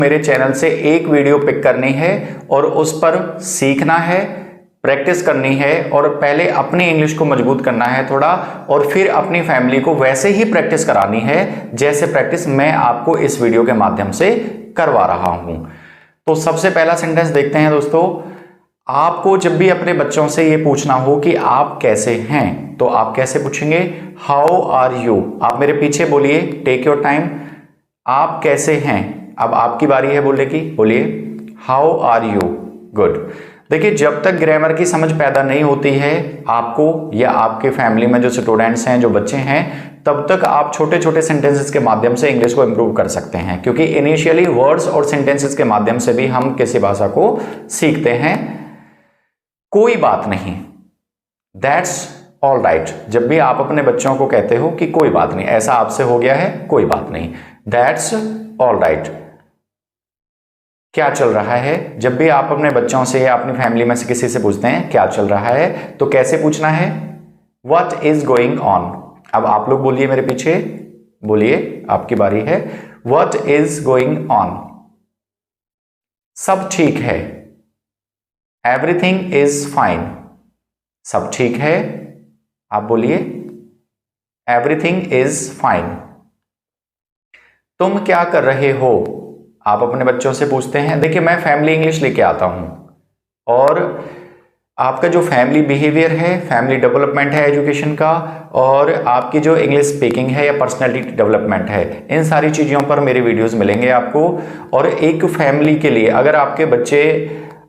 मेरे चैनल से एक वीडियो पिक करनी है और उस पर सीखना है, प्रैक्टिस करनी है और पहले अपनी इंग्लिश को मजबूत करना है थोड़ा, और फिर अपनी फैमिली को वैसे ही प्रैक्टिस करानी है जैसे प्रैक्टिस मैं आपको इस वीडियो के माध्यम से करवा रहा हूं। तो सबसे पहला सेंटेंस देखते हैं दोस्तों। आपको जब भी अपने बच्चों से ये पूछना हो कि आप कैसे हैं, तो आप कैसे पूछेंगे? How are you. आप मेरे पीछे बोलिए, टेक योर टाइम। आप कैसे हैं? अब आपकी बारी है बोलने की, बोलिए हाउ आर यू। गुड। देखिए, जब तक ग्रामर की समझ पैदा नहीं होती है आपको या आपके फैमिली में जो स्टूडेंट्स हैं, जो बच्चे हैं, तब तक आप छोटे छोटे सेंटेंसेस के माध्यम से इंग्लिश को इंप्रूव कर सकते हैं, क्योंकि इनिशियली वर्ड्स और सेंटेंसेस के माध्यम से भी हम किसी भाषा को सीखते हैं। कोई बात नहीं, दैट्स ऑल राइट। जब भी आप अपने बच्चों को कहते हो कि कोई बात नहीं, ऐसा आपसे हो गया है, कोई बात नहीं, दैट्स ऑल राइट। क्या चल रहा है? जब भी आप अपने बच्चों से या अपनी फैमिली में से किसी से पूछते हैं क्या चल रहा है, तो कैसे पूछना है? What is going on. अब आप लोग बोलिए मेरे पीछे, बोलिए, आपकी बारी है। What is going on. सब ठीक है। Everything is fine. सब ठीक है, आप बोलिए एवरीथिंग इज फाइन। तुम क्या कर रहे हो? आप अपने बच्चों से पूछते हैं। देखिए, मैं फैमिली इंग्लिश लेके आता हूं और आपका जो फैमिली बिहेवियर है, फैमिली डेवलपमेंट है एजुकेशन का, और आपकी जो इंग्लिश स्पीकिंग है या पर्सनैलिटी डेवलपमेंट है, इन सारी चीज़ों पर मेरे वीडियोस मिलेंगे आपको। और एक फैमिली के लिए, अगर आपके बच्चे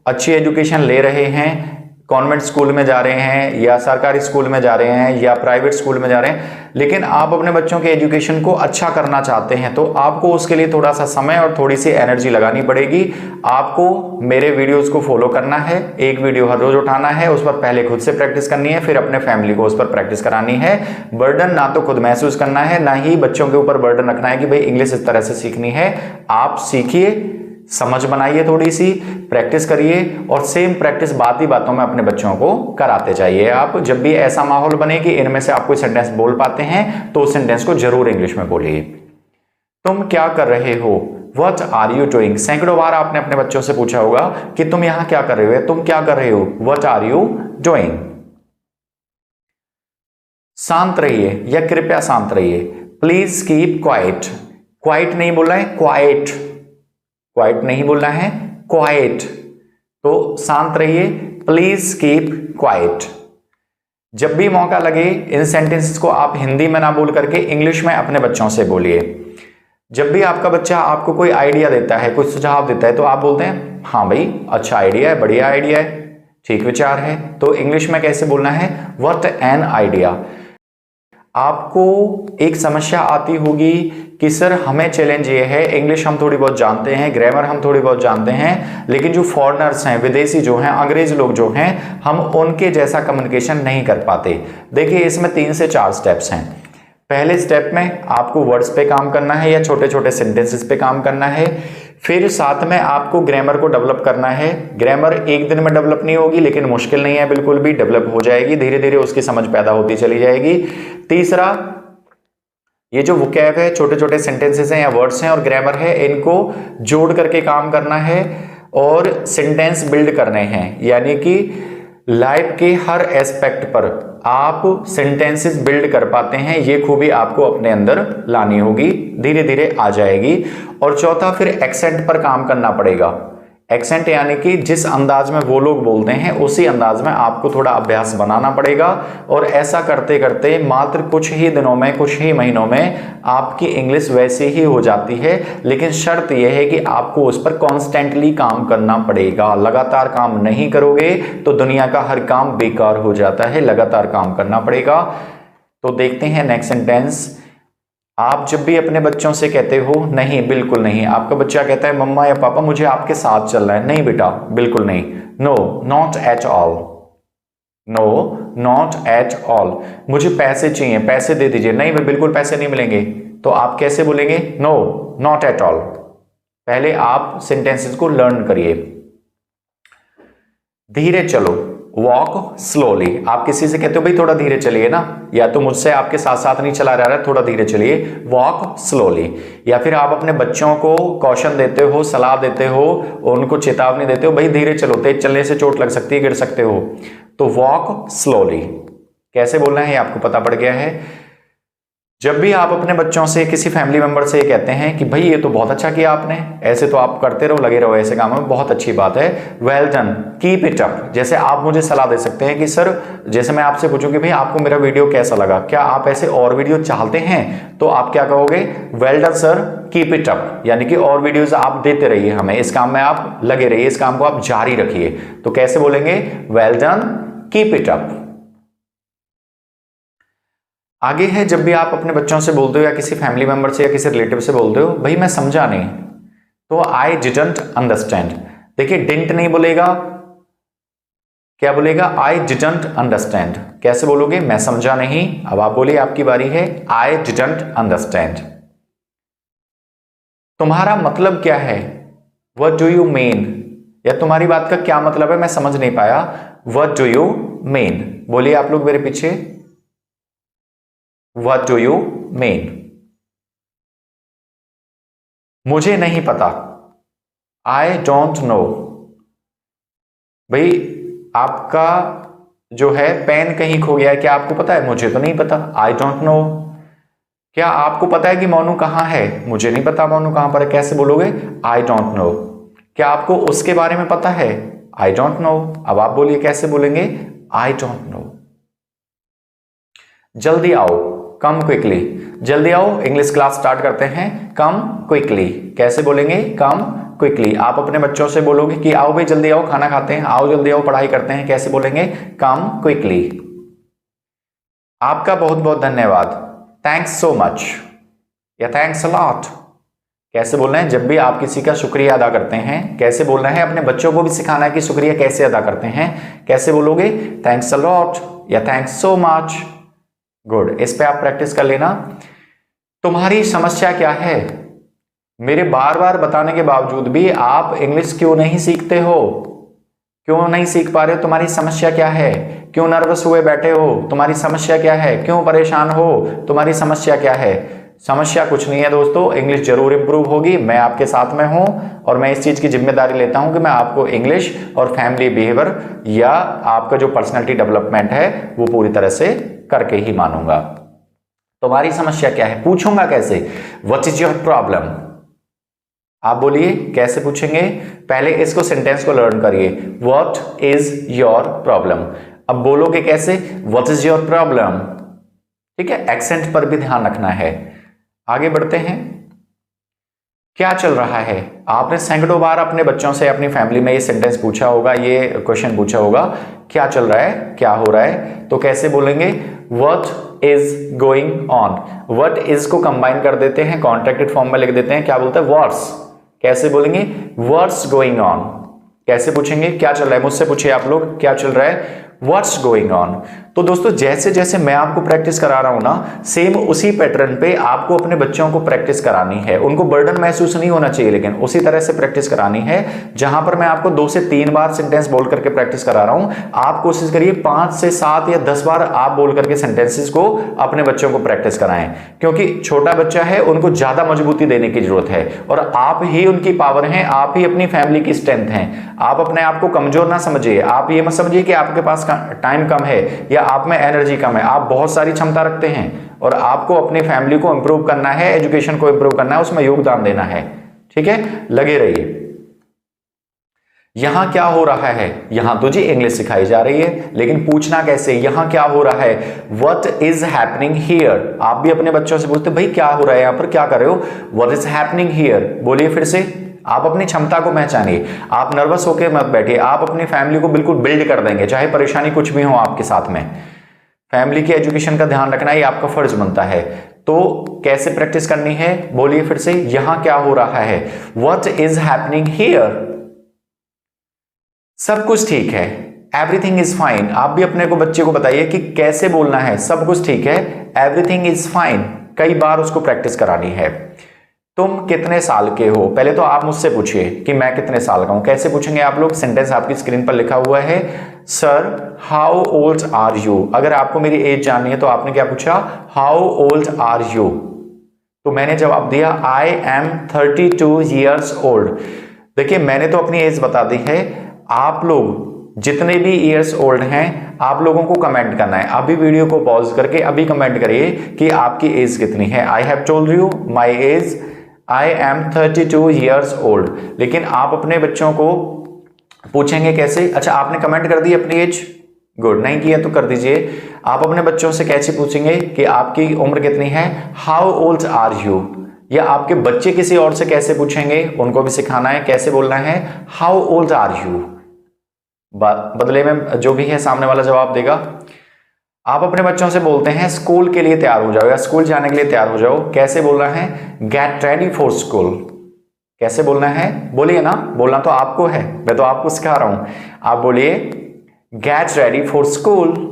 अच्छी एजुकेशन ले रहे हैं, कॉन्वेंट स्कूल में जा रहे हैं या सरकारी स्कूल में जा रहे हैं या प्राइवेट स्कूल में जा रहे हैं, लेकिन आप अपने बच्चों के एजुकेशन को अच्छा करना चाहते हैं, तो आपको उसके लिए थोड़ा सा समय और थोड़ी सी एनर्जी लगानी पड़ेगी। आपको मेरे वीडियोस को फॉलो करना है, एक वीडियो हर रोज उठाना है, उस पर पहले खुद से प्रैक्टिस करनी है, फिर अपने फैमिली को उस पर प्रैक्टिस करानी है। बर्डन ना तो खुद महसूस करना है, ना ही बच्चों के ऊपर बर्डन रखना है कि भाई इंग्लिश इस तरह से सीखनी है। आप सीखिए, समझ बनाइए, थोड़ी सी प्रैक्टिस करिए और सेम प्रैक्टिस बात ही बातों में अपने बच्चों को कराते जाइए। आप जब भी ऐसा माहौल बने कि इनमें से आप कोई सेंटेंस बोल पाते हैं, तो उस सेंटेंस को जरूर इंग्लिश में बोलिए। तुम क्या कर रहे हो? What are you doing. सैकड़ों बार आपने अपने बच्चों से पूछा होगा कि तुम यहां क्या कर रहे हो, तुम क्या कर रहे हो, व्हाट आर यू डूइंग। शांत रहिए या कृपया शांत रहिए। Please keep quiet. क्वाइट नहीं बोलना है, क्वाइट, क्वाइट नहीं बोलना है, क्वाइट। तो शांत रहिए, प्लीज कीप क्वाइट। जब भी मौका लगे इन सेंटेंसेस को आप हिंदी में ना बोल करके इंग्लिश में अपने बच्चों से बोलिए। जब भी आपका बच्चा आपको कोई आइडिया देता है, कुछ सुझाव देता है, तो आप बोलते हैं हाँ भाई अच्छा आइडिया है, बढ़िया आइडिया है, ठीक विचार है। तो इंग्लिश में कैसे बोलना है? What an idea. आपको एक समस्या आती होगी कि सर हमें चैलेंज ये है, इंग्लिश हम थोड़ी बहुत जानते हैं, ग्रामर हम थोड़ी बहुत जानते हैं, लेकिन जो फॉरेनर्स हैं, विदेशी जो हैं, अंग्रेज लोग जो हैं, हम उनके जैसा कम्युनिकेशन नहीं कर पाते। देखिए, इसमें 3 से 4 स्टेप्स हैं। पहले स्टेप में आपको वर्ड्स पे काम करना है या छोटे छोटे सेंटेंसेस पे काम करना है। फिर साथ में आपको ग्रामर को डेवलप करना है। ग्रामर एक दिन में डेवलप नहीं होगी, लेकिन मुश्किल नहीं है, बिल्कुल भी डेवलप हो जाएगी, धीरे धीरे उसकी समझ पैदा होती चली जाएगी। तीसरा, ये जो वोकैब है, छोटे छोटे सेंटेंसेस हैं या वर्ड्स हैं और ग्रामर है, इनको जोड़ करके काम करना है और सेंटेंस बिल्ड करने हैं। यानी कि लाइफ के हर एस्पेक्ट पर आप सेंटेंसेस बिल्ड कर पाते हैं, ये खूबी आपको अपने अंदर लानी होगी, धीरे धीरे आ जाएगी। और चौथा, फिर एक्सेंट पर काम करना पड़ेगा। एक्सेंट यानी कि जिस अंदाज में वो लोग बोलते हैं उसी अंदाज में आपको थोड़ा अभ्यास बनाना पड़ेगा। और ऐसा करते करते मात्र कुछ ही दिनों में, कुछ ही महीनों में आपकी इंग्लिश वैसी ही हो जाती है। लेकिन शर्त यह है कि आपको उस पर कॉन्स्टेंटली काम करना पड़ेगा। लगातार काम नहीं करोगे तो दुनिया का हर काम बेकार हो जाता है, लगातार काम करना पड़ेगा। तो देखते हैं नेक्स्ट सेंटेंस। आप जब भी अपने बच्चों से कहते हो नहीं, बिल्कुल नहीं, आपका बच्चा कहता है मम्मा या पापा मुझे आपके साथ चलना है, नहीं बेटा बिल्कुल नहीं, no not at all, no not at all. मुझे पैसे चाहिए, पैसे दे दीजिए, नहीं बिल्कुल पैसे नहीं मिलेंगे। तो आप कैसे बोलेंगे? No not at all. पहले आप सेंटेंसेस को लर्न करिए। धीरे चलो, वॉक स्लोली। आप किसी से कहते हो भाई थोड़ा धीरे चलिए ना, या तो मुझसे आपके साथ साथ नहीं चला रहा है, थोड़ा धीरे चलिए, वॉक स्लोली। या फिर आप अपने बच्चों को कॉशन देते हो, सलाह देते हो, उनको चेतावनी देते हो, भाई धीरे चलो, तेज चलने से चोट लग सकती है, गिर सकते हो, तो वॉक स्लोली। कैसे बोलना है ये आपको पता पड़ गया है। जब भी आप अपने बच्चों से, किसी फैमिली मेंबर से ये कहते हैं कि भाई ये तो बहुत अच्छा किया आपने, ऐसे तो आप करते रहो, लगे रहो ऐसे काम में, बहुत अच्छी बात है, well done, keep it up. जैसे आप मुझे सलाह दे सकते हैं कि सर, जैसे मैं आपसे पूछूं कि भाई आपको मेरा वीडियो कैसा लगा, क्या आप ऐसे और वीडियो चाहते हैं, तो आप क्या कहोगे, well done sir, keep it up, यानी कि और वीडियोस आप देते रहिए हमें, इस काम में आप लगे रहिए, इस काम को आप जारी रखिए। तो कैसे बोलेंगे, well done, keep it up. आगे है, जब भी आप अपने बच्चों से बोलते हो या किसी फैमिली मेंबर से या किसी रिलेटिव से बोलते हो, भाई मैं समझा नहीं, तो आई डिडंट अंडरस्टैंड। देखिए डिडंट नहीं बोलेगा, क्या बोलेगा, आई डिडंट अंडरस्टैंड। कैसे बोलोगे, मैं समझा नहीं। अब आप बोलिए, आपकी बारी है, आई डिडंट अंडरस्टैंड। तुम्हारा मतलब क्या है, व्हाट डू यू मीन, या तुम्हारी बात का क्या मतलब है, मैं समझ नहीं पाया, व्हाट डू यू मीन। बोलिए आप लोग मेरे पीछे, व्हाट डू यू मीन। मुझे नहीं पता, आई डोंट नो। भाई आपका जो है पेन कहीं खो गया है, क्या आपको पता है, मुझे तो नहीं पता, आई डोंट नो। क्या आपको पता है कि मोनू कहां है, मुझे नहीं पता मोनू कहां पर है, कैसे बोलोगे, आई डोंट नो। क्या आपको उसके बारे में पता है, आई डोंट नो। अब आप बोलिए, कैसे बोलेंगे, आई डोंट नो। जल्दी आओ, कम क्विकली। जल्दी आओ, इंग्लिश क्लास स्टार्ट करते हैं, कम क्विकली। कैसे बोलेंगे, कम क्विकली। आप अपने बच्चों से बोलोगे कि आओ भाई जल्दी आओ, खाना खाते हैं, आओ जल्दी आओ, पढ़ाई करते हैं, कैसे बोलेंगे, कम क्विकली। आपका बहुत बहुत धन्यवाद, थैंक्स सो मच, या थैंक्स अ लॉट। कैसे बोलना है, जब भी आप किसी का शुक्रिया अदा करते हैं, कैसे बोलना है, अपने बच्चों को भी सिखाना है कि शुक्रिया कैसे अदा करते हैं। कैसे बोलोगे, थैंक्स अ लॉट या थैंक्स सो मच। गुड, इस पे आप प्रैक्टिस कर लेना। तुम्हारी समस्या क्या है, मेरे बार बार बताने के बावजूद भी आप इंग्लिश क्यों नहीं सीखते हो, क्यों नहीं सीख पा रहे हो, तुम्हारी समस्या क्या है, क्यों नर्वस हुए बैठे हो, तुम्हारी समस्या क्या है, क्यों परेशान हो, तुम्हारी समस्या क्या है। समस्या कुछ नहीं है दोस्तों, इंग्लिश जरूर इंप्रूव होगी, मैं आपके साथ में हूं और मैं इस चीज की जिम्मेदारी लेता हूं कि मैं आपको इंग्लिश और फैमिली बिहेवियर या आपका जो पर्सनालिटी डेवलपमेंट है वो पूरी तरह से करके ही मानूंगा। तुम्हारी समस्या क्या है, पूछूंगा कैसे, व्हाट इज योर प्रॉब्लम। आप बोलिए, कैसे पूछेंगे, पहले इसको सेंटेंस को लर्न करिए, व्हाट इज योर प्रॉब्लम। अब बोलोगे कैसे, व्हाट इज योर प्रॉब्लम। ठीक है, एक्सेंट पर भी ध्यान रखना है। आगे बढ़ते हैं, क्या चल रहा है। आपने सैकड़ों बार अपने बच्चों से, अपनी फैमिली में ये सेंटेंस पूछा होगा, ये क्वेश्चन पूछा होगा, क्या चल रहा है, क्या हो रहा है। तो कैसे बोलेंगे, what is going on. What is को कंबाइन कर देते हैं, कॉन्ट्रैक्टेड फॉर्म में लिख देते हैं, क्या बोलते हैं, व्हाट्स। कैसे बोलेंगे, व्हाट्स गोइंग ऑन। कैसे पूछेंगे, क्या चल रहा है, मुझसे पूछिए आप लोग, क्या चल रहा है, व्हाट्स गोइंग ऑन। तो दोस्तों जैसे जैसे मैं आपको प्रैक्टिस करा रहा हूं ना, सेम उसी पैटर्न पे आपको अपने बच्चों को प्रैक्टिस करानी है। उनको बर्डन महसूस नहीं होना चाहिए, लेकिन उसी तरह से प्रैक्टिस करानी है। जहां पर मैं आपको 2 से 3 बार सेंटेंस बोल करके प्रैक्टिस करा रहा हूं, आप कोशिश करिए 5 से 7 या 10 बार आप बोल करके सेंटेंसेस को अपने बच्चों को प्रैक्टिस कराएं, क्योंकि छोटा बच्चा है, उनको ज्यादा मजबूती देने की जरूरत है और आप ही उनकी पावर हैं, आप ही अपनी फैमिली की स्ट्रेंथ हैं। आप अपने आप को कमजोर ना समझिए, आप ये मत समझिए कि आपके पास टाइम कम है या आप में एनर्जी कम है। आप बहुत सारी क्षमता रखते हैं और आपको अपनी फैमिली को इंप्रूव करना है, एजुकेशन को इंप्रूव करना है, उसमें योगदान देना है। ठीक है, लगे रहिए। यहां क्या हो रहा है, यहां तो जी इंग्लिश सिखाई जा रही है, लेकिन पूछना कैसे, यहां क्या हो रहा है, व्हाट इज हैपनिंग हियर। आप भी अपने बच्चों से पूछते भाई क्या हो रहा है, यहां पर क्या कर रहे हो, व्हाट इज हैपनिंग हियर। बोलिए फिर से, आप अपनी क्षमता को पहचानिए, आप नर्वस होकर मत बैठिए, आप अपनी फैमिली को बिल्कुल बिल्ड कर देंगे, चाहे परेशानी कुछ भी हो आपके साथ में। फैमिली की एजुकेशन का ध्यान रखना ये आपका फर्ज बनता है। तो कैसे प्रैक्टिस करनी है, बोलिए फिर से, यहां क्या हो रहा है, व्हाट इज हैपनिंग हियर। सब कुछ ठीक है, एवरीथिंग इज फाइन। आप भी अपने को बच्चे को बताइए कि कैसे बोलना है, सब कुछ ठीक है, एवरीथिंग इज फाइन। कई बार उसको प्रैक्टिस करानी है। तुम कितने साल के हो, पहले तो आप मुझसे पूछिए कि मैं कितने साल का हूं। कैसे पूछेंगे आप लोग, सेंटेंस आपकी स्क्रीन पर लिखा हुआ है, sir how old are you. अगर आपको मेरी एज जाननी है तो आपने क्या पूछा, हाउ ओल्ड आर यू। तो मैंने जवाब दिया आई एम 32 ईयर्स ओल्ड। देखिए मैंने तो अपनी एज बता दी है, आप लोग जितने भी ईयर्स ओल्ड हैं आप लोगों को कमेंट करना है। अभी वीडियो को पॉज करके अभी कमेंट करिए कि आपकी एज कितनी है। I have told you my age, I am 32 years old. लेकिन आप अपने बच्चों को पूछेंगे कैसे? अच्छा आपने कमेंट कर दी अपनी एज, गुड, नहीं किया तो कर दीजिए। आप अपने बच्चों से कैसे पूछेंगे कि आपकी उम्र कितनी है, हाउ ओल्ड आर यू। या आपके बच्चे किसी और से कैसे पूछेंगे, उनको भी सिखाना है कैसे बोलना है, हाउ ओल्ड आर यू। बदले में जो भी है सामने वाला जवाब देगा। आप अपने बच्चों से बोलते हैं स्कूल के लिए तैयार हो जाओ या स्कूल जाने के लिए तैयार हो जाओ, कैसे बोलना है, गेट रेडी फॉर स्कूल। कैसे बोलना है, बोलिए ना, बोलना तो आपको है, मैं तो आपको सिखा रहा हूं। आप बोलिए गेट रेडी फॉर स्कूल।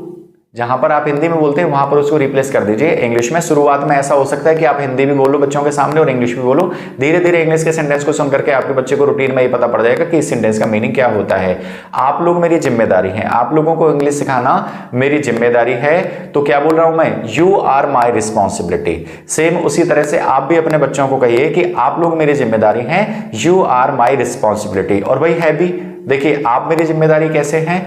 जहां पर आप हिंदी में बोलते हैं वहां पर उसको रिप्लेस कर दीजिए इंग्लिश में। शुरुआत में ऐसा हो सकता है कि आप हिंदी भी बोलो बच्चों के सामने और इंग्लिश भी बोलो। धीरे धीरे इंग्लिश के सेंटेंस को सुन करके आपके बच्चे को रूटीन में ही पता पड़ जाएगा कि इस सेंटेंस का मीनिंग क्या होता है। आप लोग मेरी जिम्मेदारी है, आप लोगों को इंग्लिश सिखाना मेरी जिम्मेदारी है। तो क्या बोल रहा हूं मैं, you are my responsibility. Same उसी तरह से आप भी अपने बच्चों को कहिए कि आप लोग मेरी जिम्मेदारी हैं, यू आर माई रिस्पॉन्सिबिलिटी। और वही है भी, देखिए आप मेरी जिम्मेदारी कैसे हैं।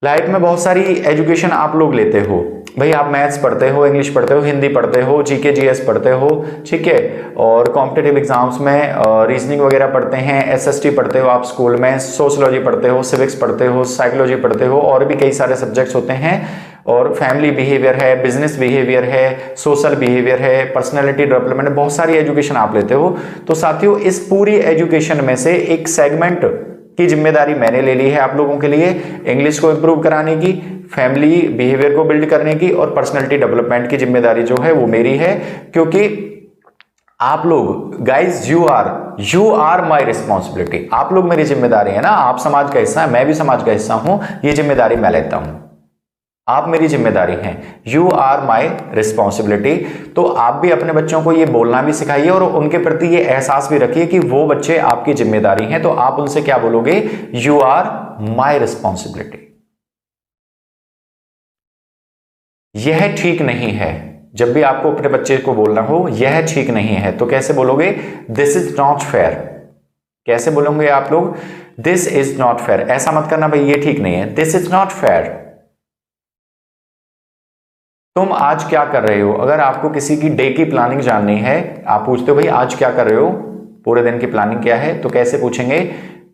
लाइफ में बहुत सारी एजुकेशन आप लोग लेते हो भाई, आप मैथ्स पढ़ते हो, इंग्लिश पढ़ते हो, हिंदी पढ़ते हो, जीके जीएस पढ़ते हो, ठीक है, और कॉम्पिटिटिव एग्जाम्स में रीजनिंग वगैरह पढ़ते हैं, एसएसटी पढ़ते हो आप स्कूल में, सोशियोलॉजी पढ़ते हो, सिविक्स पढ़ते हो, साइकोलॉजी पढ़ते हो, और भी कई सारे सब्जेक्ट्स होते हैं। और फैमिली बिहेवियर है, बिजनेस बिहेवियर है, सोशल बिहेवियर है, पर्सनैलिटी डेवलपमेंट, बहुत सारी एजुकेशन आप लेते हो। तो साथियों इस पूरी एजुकेशन में से एक सेगमेंट की जिम्मेदारी मैंने ले ली है आप लोगों के लिए, इंग्लिश को इंप्रूव कराने की, फैमिली बिहेवियर को बिल्ड करने की और पर्सनैलिटी डेवलपमेंट की जिम्मेदारी जो है वो मेरी है। क्योंकि आप लोग guys you are my responsibility, आप लोग मेरी जिम्मेदारी है ना, आप समाज का हिस्सा है, मैं भी समाज का हिस्सा हूं, ये जिम्मेदारी मैं लेता हूं, आप मेरी जिम्मेदारी हैं, यू आर माई रिस्पॉन्सिबिलिटी। तो आप भी अपने बच्चों को ये बोलना भी सिखाइए और उनके प्रति ये एहसास भी रखिए कि वो बच्चे आपकी जिम्मेदारी हैं। तो आप उनसे क्या बोलोगे, यू आर माई रिस्पॉन्सिबिलिटी। यह ठीक नहीं है, जब भी आपको अपने बच्चे को बोलना हो यह ठीक नहीं है तो कैसे बोलोगे, दिस इज नॉट फेयर। कैसे बोलोगे आप लोग, दिस इज नॉट फेयर। ऐसा मत करना भाई ये ठीक नहीं है, दिस इज नॉट फेयर। तुम आज क्या कर रहे हो। अगर आपको किसी की डे की प्लानिंग जाननी है, आप पूछते हो भाई आज क्या कर रहे हो, पूरे दिन की प्लानिंग क्या है, तो कैसे पूछेंगे,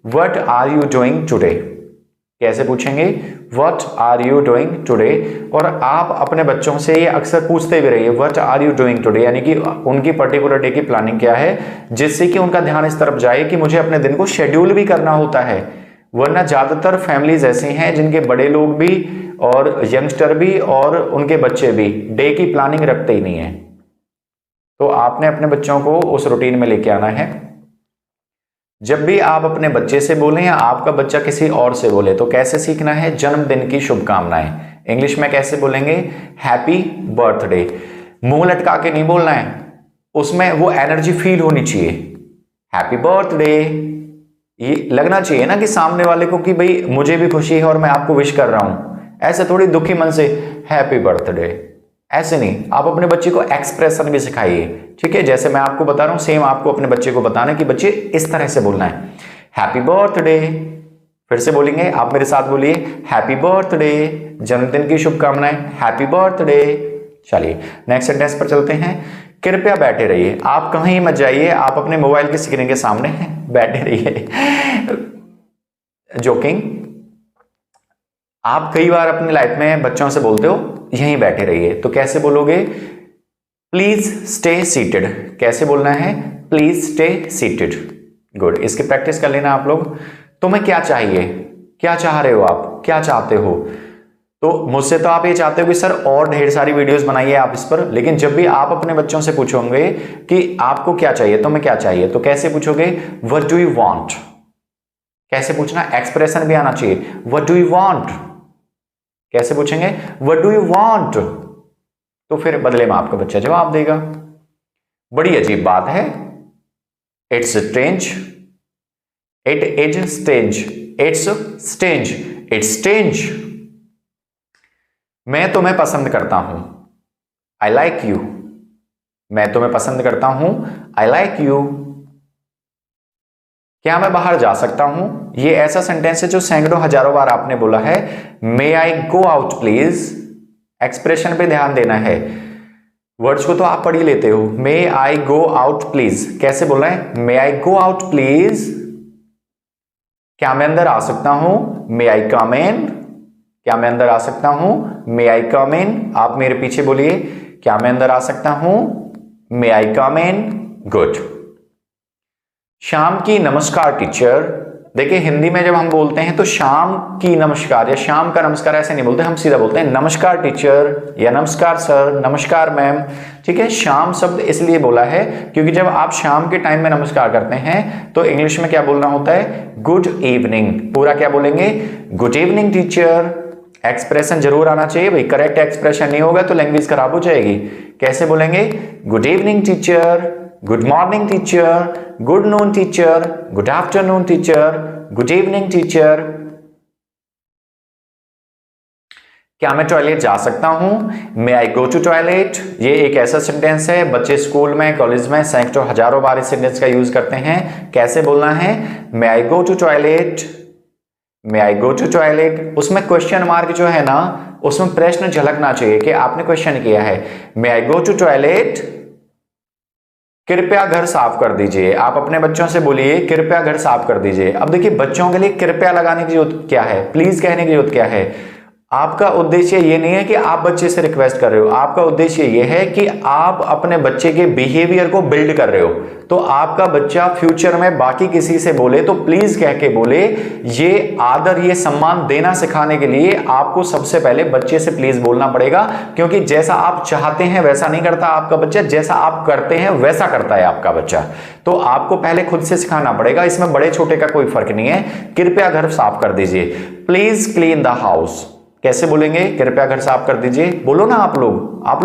what are you doing today. कैसे पूछेंगे, what are you doing today. और आप अपने बच्चों से ये अक्सर पूछते भी रहिए, what are you doing today, यानी कि उनकी पर्टिकुलर डे की प्लानिंग क्या है, जिससे कि उनका ध्यान इस तरफ जाए कि मुझे अपने दिन को शेड्यूल भी करना होता है। वरना ज्यादातर फैमिलीज ऐसी हैं जिनके बड़े लोग भी और यंगस्टर भी और उनके बच्चे भी डे की प्लानिंग रखते ही नहीं है। तो आपने अपने बच्चों को उस रूटीन में लेके आना है। जब भी आप अपने बच्चे से बोलें या आपका बच्चा किसी और से बोले तो कैसे सीखना है, जन्मदिन की शुभकामनाएं। इंग्लिश में कैसे बोलेंगे, हैप्पी बर्थडे। मुंह लटका के नहीं बोलना है, उसमें वो एनर्जी फील होनी चाहिए। हैप्पी बर्थडे, ये लगना चाहिए ना कि सामने वाले को कि भाई मुझे भी खुशी है और मैं आपको विश कर रहा हूं। ऐसे थोड़ी दुखी मन से हैप्पी बर्थडे, ऐसे नहीं। आप अपने बच्चे को एक्सप्रेशन भी सिखाइए, ठीक है, जैसे मैं आपको बता रहा हूं सेम आपको अपने बच्चे को बताना कि बच्चे इस तरह से बोलना है, हैप्पी बर्थडे। फिर से बोलेंगे, आप मेरे साथ बोलिए, हैप्पी बर्थडे, जन्मदिन की शुभकामनाएं, हैप्पी बर्थडे। चलिए नेक्स्ट सेंटेंस पर चलते हैं। कृपया बैठे रहिए, आप कहीं मत जाइए, आप अपने मोबाइल की स्क्रीन के सामने बैठे रहिए। जोकिंग। आप कई बार अपनी लाइफ में बच्चों से बोलते हो यहीं बैठे रहिए, तो कैसे बोलोगे, प्लीज स्टे सीटेड। कैसे बोलना है, प्लीज स्टे सीटेड। गुड, इसकी प्रैक्टिस कर लेना आप लोग। तुम्हें क्या चाहिए, क्या चाह रहे हो आप, क्या चाहते हो। तो मुझसे तो आप ये चाहते हो कि सर और ढेर सारी वीडियोस बनाइए आप इस पर, लेकिन जब भी आप अपने बच्चों से पूछोगे कि आपको क्या चाहिए, तुम्हें क्या चाहिए, तो कैसे पूछोगे, व्हाट डू यू वांट। कैसे पूछना, एक्सप्रेशन भी आना चाहिए, व्हाट डू यू वांट। कैसे पूछेंगे, व्हाट डू यू वांट, तो फिर बदले में आपका बच्चा जवाब देगा। बड़ी अजीब बात है, it's strange, it is strange, it's strange, it's strange. मैं तुम्हें पसंद करता हूं, आई लाइक यू। मैं तुम्हें पसंद करता हूं, आई लाइक यू। क्या मैं बाहर जा सकता हूं? ये ऐसा सेंटेंस है जो सैकड़ों हजारों बार आपने बोला है। May I go out please, expression पे ध्यान देना है। वर्ड्स को तो आप पढ़ ही लेते हो। मे आई गो आउट प्लीज कैसे बोलना है? May I go out please. क्या मैं अंदर आ सकता हूं? मे आई कम इन। क्या मैं अंदर आ सकता हूं? मे आई कम इन। आप मेरे पीछे बोलिए, क्या मैं अंदर आ सकता हूं? मे आई कम इन। गुड। शाम की नमस्कार टीचर। देखिए हिंदी में जब हम बोलते हैं तो शाम की नमस्कार या शाम का नमस्कार ऐसे नहीं बोलते, हम सीधा बोलते हैं नमस्कार टीचर या नमस्कार सर, नमस्कार मैम। ठीक है, शाम शब्द इसलिए बोला है क्योंकि जब आप शाम के टाइम में नमस्कार करते हैं तो इंग्लिश में क्या बोलना होता है? Good evening. पूरा क्या बोलेंगे? Good evening teacher. एक्सप्रेशन जरूर आना चाहिए भाई, करेक्ट एक्सप्रेशन नहीं होगा तो लैंग्वेज खराब हो जाएगी। कैसे बोलेंगे? Good evening teacher, good morning teacher, good noon teacher, good afternoon teacher, good evening teacher. क्या मैं टॉयलेट जा सकता हूं? मे आई गो टू टॉयलेट। ये एक ऐसा सेंटेंस है, बच्चे स्कूल में कॉलेज में सैकड़ों हजारों बार इस सेंटेंस का यूज करते हैं। कैसे बोलना है? May I go to toilet, may I go to toilet. उसमें क्वेश्चन मार्क जो है ना, उसमें प्रश्न झलकना चाहिए कि आपने क्वेश्चन किया है। May I go to toilet, कृपया घर साफ कर दीजिए। आप अपने बच्चों से बोलिए कृपया घर साफ कर दीजिए। अब देखिए बच्चों के लिए कृपया लगाने की जरूरत क्या है, प्लीज कहने की जरूरत क्या है? आपका उद्देश्य ये नहीं है कि आप बच्चे से रिक्वेस्ट कर रहे हो, आपका उद्देश्य ये है कि आप अपने बच्चे के बिहेवियर को बिल्ड कर रहे हो। तो आपका बच्चा फ्यूचर में बाकी किसी से बोले तो प्लीज कह के बोले। ये आदर, ये सम्मान देना सिखाने के लिए आपको सबसे पहले बच्चे से प्लीज बोलना पड़ेगा, क्योंकि जैसा आप चाहते हैं वैसा नहीं करता आपका बच्चा, जैसा आप करते हैं वैसा करता है आपका बच्चा। तो आपको पहले खुद से सिखाना पड़ेगा, इसमें बड़े छोटे का कोई फर्क नहीं है। कृपया घर साफ कर दीजिए, प्लीज क्लीन द हाउस। कैसे बोलेंगे? कृपया घर साफ कर दीजिए। बोलो ना आप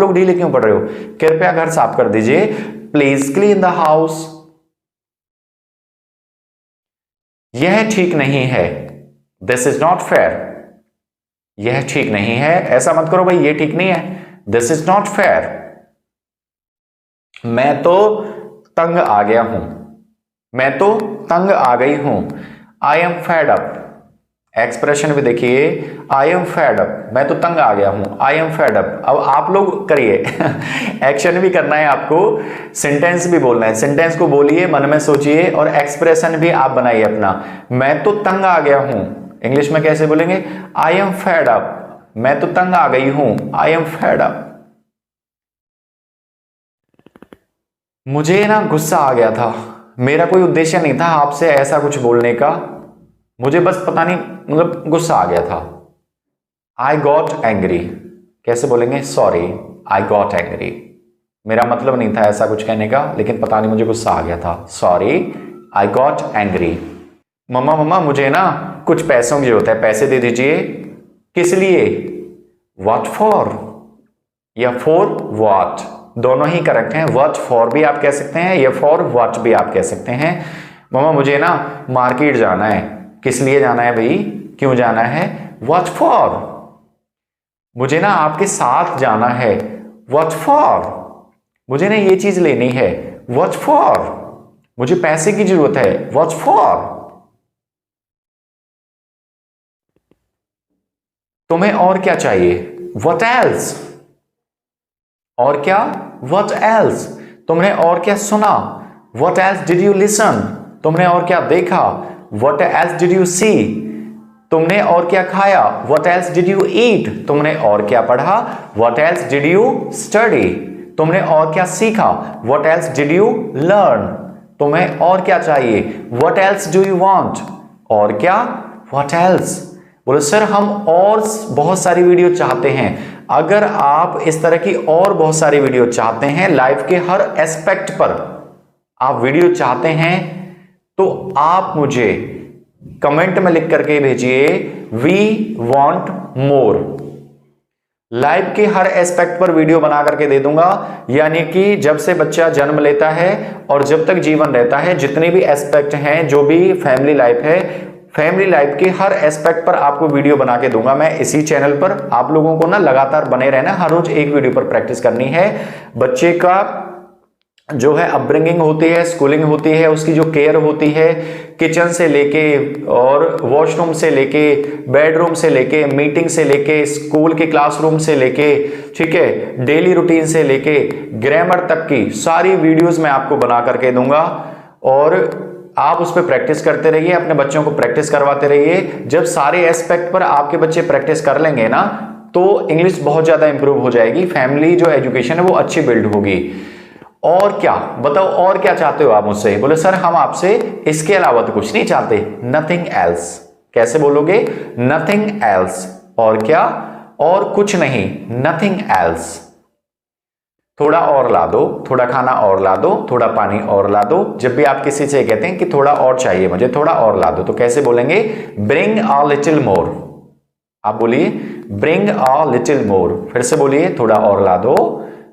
लोग ढीले क्यों पड़ रहे हो? कृपया घर साफ कर दीजिए, प्लीज क्लीन द हाउस। यह ठीक नहीं है, दिस इज नॉट फेयर। यह ठीक नहीं है, ऐसा मत करो भाई, ये ठीक नहीं है, दिस इज नॉट फेयर। मैं तो तंग आ गया हूं, मैं तो तंग आ गई हूं। I am fed up. Expression भी देखिए, आई एम फेड अप, मैं तो तंग आ गया हूं, आई एम फेड अप। अब आप लोग करिए एक्शन भी करना है आपको, सेंटेंस भी बोलना है। सेंटेंस को बोलिए, मन में सोचिए और एक्सप्रेशन भी आप बनाइए अपना। मैं तो तंग आ गया हूं, इंग्लिश में कैसे बोलेंगे? I am fed up. मैं तो तंग आ गई हूं, आई एम फेड अप। मुझे ना गुस्सा आ गया था, मेरा कोई उद्देश्य नहीं था आपसे ऐसा कुछ बोलने का, मुझे बस पता नहीं मतलब गुस्सा आ गया था। आई गॉट एंग्री। कैसे बोलेंगे? Sorry, I got angry. मेरा मतलब नहीं था ऐसा कुछ कहने का, लेकिन पता नहीं मुझे गुस्सा आ गया था। Sorry, I got angry. मम्मा मुझे ना कुछ पैसों की जरूरत है, पैसे दे दीजिए। किस लिए? व्हाट फॉर या फॉर व्हाट, दोनों ही करेक्ट हैं। व्हाट फॉर भी आप कह सकते हैं या फॉर व्हाट भी आप कह सकते हैं। मम्मा मुझे ना मार्केट जाना है। किस लिए जाना है भाई? क्यों जाना है? What for. मुझे ना आपके साथ जाना है। What for. मुझे ना ये चीज लेनी है। What for. मुझे पैसे की जरूरत है। What for. तुम्हें और क्या चाहिए? What else. और क्या? What else. तुमने और क्या सुना? What else did you listen. तुमने और क्या देखा? What else did you see? तुमने और क्या खाया? What else did you eat? तुमने और क्या पढ़ा? What else did you study? तुमने और क्या सीखा? What else did you learn? तुम्हें और क्या चाहिए? What else do you want? और क्या? What else? बोले सर हम और बहुत सारी वीडियो चाहते हैं। अगर आप इस तरह की और बहुत सारी वीडियो चाहते हैं, लाइफ के हर एस्पेक्ट पर आप वीडियो चाहते हैं, तो आप मुझे कमेंट में लिख करके भेजिए वी वांट मोर। लाइफ के हर एस्पेक्ट पर वीडियो बना करके दे दूंगा, यानी कि जब से बच्चा जन्म लेता है और जब तक जीवन रहता है, जितने भी एस्पेक्ट हैं, जो भी फैमिली लाइफ है, फैमिली लाइफ के हर एस्पेक्ट पर आपको वीडियो बना के दूंगा मैं इसी चैनल पर। आप लोगों को ना लगातार बने रहना, हर रोज एक वीडियो पर प्रैक्टिस करनी है। बच्चे का जो है अपब्रिंगिंग होती है, स्कूलिंग होती है, उसकी जो केयर होती है, किचन से लेके और वॉशरूम से लेके, बेडरूम से लेके, मीटिंग से लेके, स्कूल के क्लासरूम से लेके, ठीक है, डेली रूटीन से लेके ग्रामर तक की सारी वीडियोस मैं आपको बना करके दूंगा और आप उस पर प्रैक्टिस करते रहिए, अपने बच्चों को प्रैक्टिस करवाते रहिए। जब सारे एस्पेक्ट पर आपके बच्चे प्रैक्टिस कर लेंगे ना तो इंग्लिश बहुत ज्यादा इंप्रूव हो जाएगी, फैमिली जो एजुकेशन है वो अच्छी बिल्ड होगी। और क्या बताओ, और क्या चाहते हो आप मुझसे? बोले सर हम आपसे इसके अलावा तो कुछ नहीं चाहते, नथिंग एल्स। कैसे बोलोगे? Nothing else. और क्या? और कुछ नहीं, नथिंग एल्स। थोड़ा और ला दो, थोड़ा खाना और ला दो, थोड़ा पानी और ला दो। जब भी आप किसी से कहते हैं कि थोड़ा और चाहिए मुझे, थोड़ा और ला दो, तो कैसे बोलेंगे? Bring a little more. आप बोलिए ब्रिंग अ लिटिल मोर। फिर से बोलिए थोड़ा और ला दो,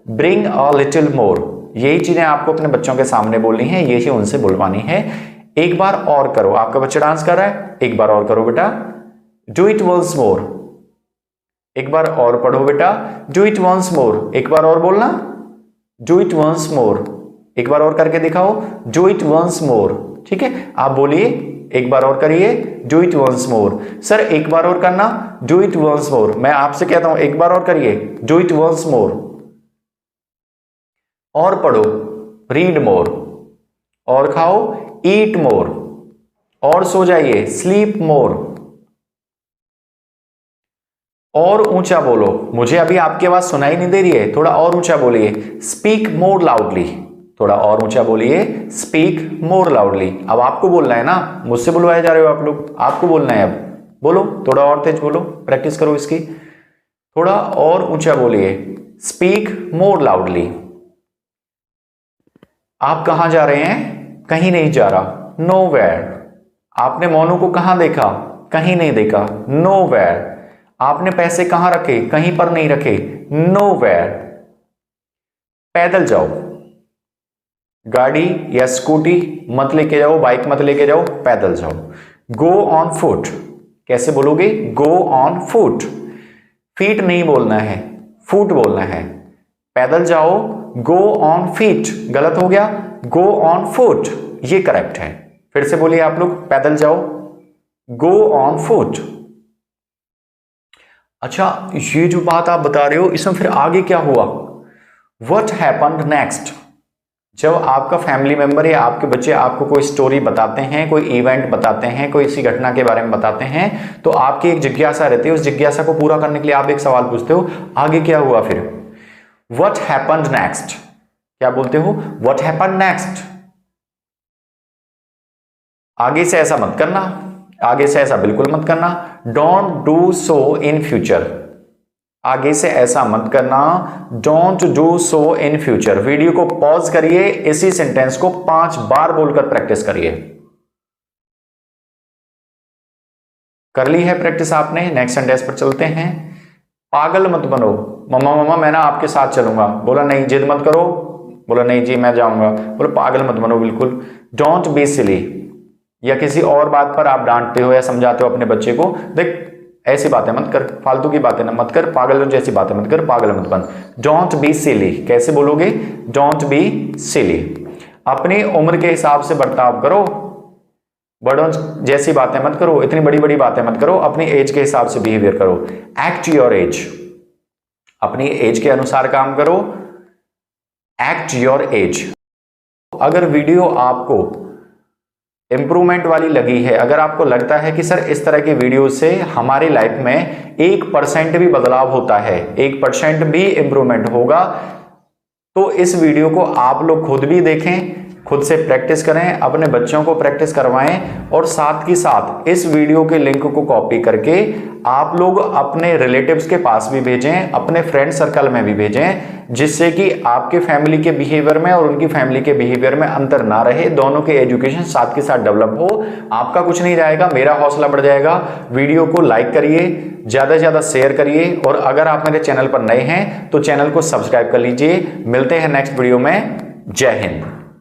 ब्रिंग अ लिटिल मोर। यही चीजें आपको अपने बच्चों के सामने बोलनी है, यही उनसे बुलवानी है। एक बार और करो, आपका बच्चा डांस कर रहा है, एक बार और करो बेटा, डू इट वंस मोर। एक बार और पढ़ो बेटा, डू इट वंस मोर। एक बार और बोलना, डू इट वंस मोर। एक बार और करके दिखाओ, डू इट वंस मोर। ठीक है, आप बोलिए एक बार और करिए, do it once more. Sir एक बार और करना, डू इट वंस मोर। मैं आपसे कहता हूं एक बार और करिए, डू इट वंस मोर। और पढ़ो, रीड मोर। और खाओ, ईट मोर। और सो जाइए, स्लीप मोर। और ऊंचा बोलो, मुझे अभी आपकी आवाज सुनाई नहीं दे रही है, थोड़ा और ऊंचा बोलिए, स्पीक मोर लाउडली। थोड़ा और ऊंचा बोलिए, स्पीक मोर लाउडली। अब आपको बोलना है ना, मुझसे बुलवाए जा रहे हो आप लोग, आपको बोलना है। अब बोलो, थोड़ा और तेज बोलो, प्रैक्टिस करो इसकी। थोड़ा और ऊंचा बोलिए, स्पीक मोर लाउडली। आप कहां जा रहे हैं? कहीं नहीं जा रहा, नोवेयर। आपने मोनू को कहां देखा? कहीं नहीं देखा, नोवेयर। आपने पैसे कहां रखे? कहीं पर नहीं रखे, नोवेयर। पैदल जाओ, गाड़ी या स्कूटी मत लेके जाओ, बाइक मत लेके जाओ, पैदल जाओ। Go on foot. कैसे बोलोगे? Go on foot. फीट नहीं बोलना है, फुट बोलना है। पैदल जाओ, गो ऑन फीट गलत हो गया, गो ऑन फुट ये करेक्ट है। फिर से बोलिए आप लोग, पैदल जाओ, गो ऑन फुट। अच्छा, ये जो बात आप बता रहे हो इसमें फिर आगे क्या हुआ? What happened next? जब आपका फैमिली मेंबर या आपके बच्चे आपको कोई स्टोरी बताते हैं, कोई इवेंट बताते हैं, कोई इसी घटना के बारे में बताते हैं, तो आपकी एक जिज्ञासा रहती है, उस जिज्ञासा को पूरा करने के लिए आप एक सवाल पूछते हो, आगे क्या हुआ फिर? What happened next? क्या बोलते हो? What happened next. आगे से ऐसा मत करना, आगे से ऐसा बिल्कुल मत करना। Don't do so in future. आगे से ऐसा मत करना, don't do so in future. Video को पॉज करिए, इसी सेंटेंस को 5 बार बोलकर प्रैक्टिस करिए। कर ली है प्रैक्टिस आपने? नेक्स्ट सेंटेंस पर चलते हैं। पागल मत बनो। मम्मा मम्मा मैं ना आपके साथ चलूंगा। बोला नहीं, जिद मत करो। बोला नहीं जी मैं जाऊंगा। बोला पागल मत बनो बिल्कुल। Don't be silly. या किसी और बात पर आप डांटते हो या समझाते हो अपने बच्चे को, देख ऐसी बातें मत कर, फालतू की बातें ना मत कर, पागल जैसी बातें मत कर, पागल मत बन। Don't be silly. कैसे बोलोगे? Don't be silly. अपनी उम्र के हिसाब से बर्ताव करो, बड़ों जैसी बातें मत करो, इतनी बड़ी बड़ी बातें मत करो, अपनी एज के हिसाब से बिहेवियर करो। Act your age. अपनी एज के अनुसार काम करो, एक्ट योर एज। अगर वीडियो आपको इंप्रूवमेंट वाली लगी है, अगर आपको लगता है कि सर इस तरह की वीडियो से हमारी लाइफ में 1% भी बदलाव होता है, 1% भी इंप्रूवमेंट होगा, तो इस वीडियो को आप लोग खुद भी देखें, खुद से प्रैक्टिस करें, अपने बच्चों को प्रैक्टिस करवाएं और साथ ही साथ इस वीडियो के लिंक को कॉपी करके आप लोग अपने रिलेटिव्स के पास भी भेजें, अपने फ्रेंड सर्कल में भी भेजें, जिससे कि आपके फैमिली के बिहेवियर में और उनकी फैमिली के बिहेवियर में अंतर ना रहे, दोनों के एजुकेशन साथ के साथ डेवलप हो। आपका कुछ नहीं जाएगा, मेरा हौसला बढ़ जाएगा। वीडियो को लाइक करिए, ज्यादा से ज्यादा शेयर करिए और अगर आप मेरे चैनल पर नए हैं तो चैनल को सब्सक्राइब कर लीजिए। मिलते हैं नेक्स्ट वीडियो में। जय हिंद।